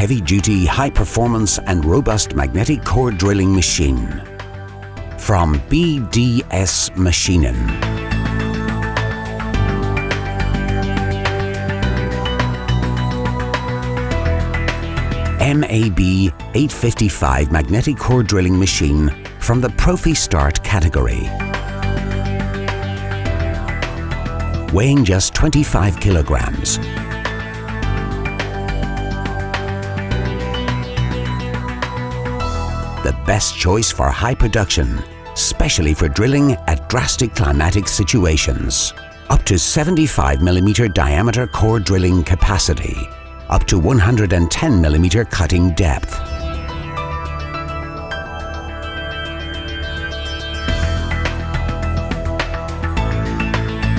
heavy-duty, high-performance and robust magnetic core drilling machine. From BDS Maschinen. MAB 855 magnetic core drilling machine from the Profi Start category. Weighing just 25 kilograms. The best choice for high production, especially for drilling at drastic climatic situations. Up to 75mm diameter core drilling capacity. Up to 110mm cutting depth.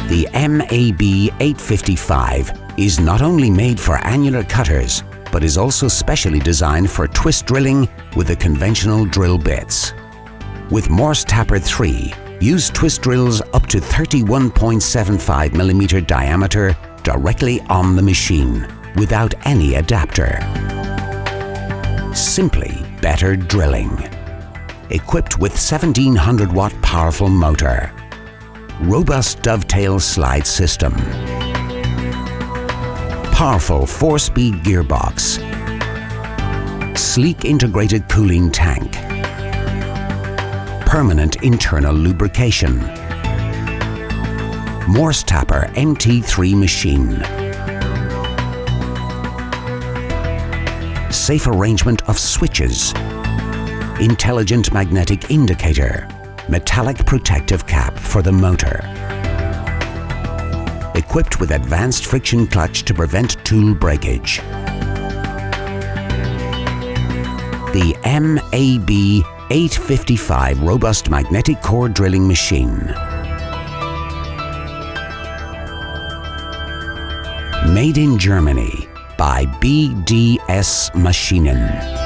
The MAB 855 is not only made for annular cutters, but is also specially designed for twist drilling with the conventional drill bits. With Morse Tapper 3, use twist drills up to 31.75mm diameter directly on the machine, without any adapter. Simply better drilling. Equipped with 1700 watt powerful motor. Robust dovetail slide system. Powerful 4-speed gearbox. Sleek integrated cooling tank. Permanent internal lubrication. Morse Tapper MT3 machine. Safe arrangement of switches. Intelligent magnetic indicator. Metallic protective cap for the motor. Equipped with advanced friction clutch to prevent tool breakage. The MAB 855 robust magnetic core drilling machine. Made in Germany by BDS Maschinen.